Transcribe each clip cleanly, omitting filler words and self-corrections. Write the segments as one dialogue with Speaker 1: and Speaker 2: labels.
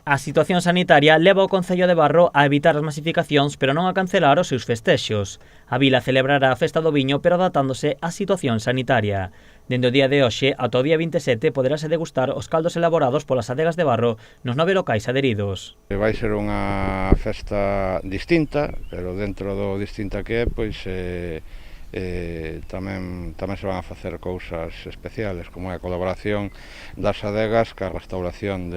Speaker 1: A situación sanitaria leva o Concello de Barro a evitar as masificacións pero non a cancelar os seus festexos. A vila celebrará a festa do viño pero adaptándose á situación sanitaria. Dende o día de hoxe ata o día 27 poderase degustar os caldos elaborados polas adegas de Barro nos 9 locais adheridos.
Speaker 2: Vai ser unha festa distinta, pero dentro do distinta que é, pois tamén se van a facer cousas especiales, como é a colaboración das adegas ca restauración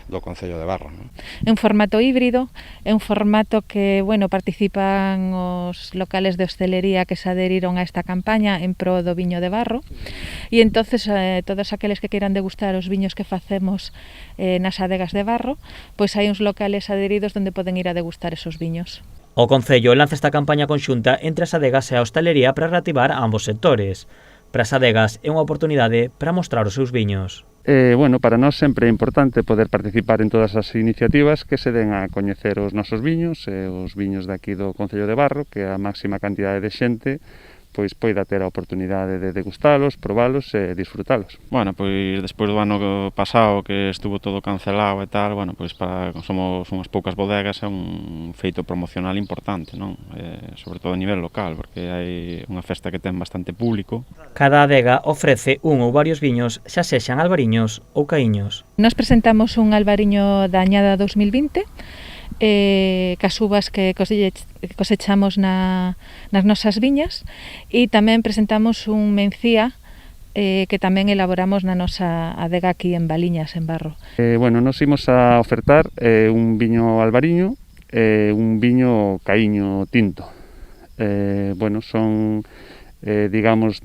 Speaker 2: do Concello de Barro.
Speaker 3: É un formato híbrido, é un formato que, participan os locales de hostelería que se adheriron a esta campaña en pro do viño de Barro e entonces todos aqueles que queiran degustar os viños que facemos nas adegas de Barro, pois hai uns locales adheridos onde poden ir a degustar esos viños.
Speaker 1: O Concello lanza esta campaña conxunta entre as adegas e a hostalería para reactivar ambos sectores. Para as adegas é unha oportunidade para mostrar os seus viños.
Speaker 4: Para nós sempre é importante poder participar en todas as iniciativas que se den a coñecer os nosos viños, os viños daqui do Concello de Barro, que a máxima cantidade de xente pois poida ter a oportunidade de degustalos, probalos e disfrutalos.
Speaker 5: Pois despois do ano pasado que estuvo todo cancelado e tal, somos unhas poucas bodegas, é un feito promocional importante, non? Sobre todo a nivel local, porque hai unha festa que ten bastante público.
Speaker 1: Cada adega ofrece un ou varios viños, xa sexan albariños ou caíños.
Speaker 3: Nos presentamos un albariño da añada 2020, cas uvas que cosechamos nas nosas viñas, e tamén presentamos un mencía que tamén elaboramos na nosa adega aquí en Baliñas, en Barro.
Speaker 4: Nos imos a ofertar un viño albariño e un viño caíño tinto. Son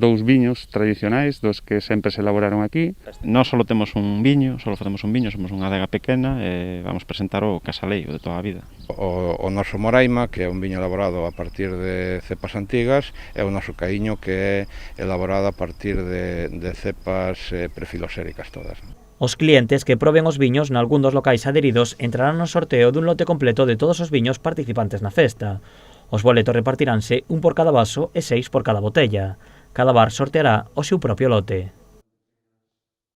Speaker 4: dous viños tradicionais dos que sempre se elaboraron aquí.
Speaker 5: Nós só temos un viño, facemos un viño, somos unha adega pequena e vamos presentar o Casaleiro de toda a vida.
Speaker 2: O noso Moraima, que é un viño elaborado a partir de cepas antigas, e o noso Caíño, que é elaborado a partir de cepas prefiloséricas todas.
Speaker 1: Os clientes que proben os viños nalgún dos locais adheridos entrarán no sorteo dun lote completo de todos os viños participantes na festa. Os boletos repartiránse un por cada vaso e 6 por cada botella. Cada bar sorteará o seu propio lote.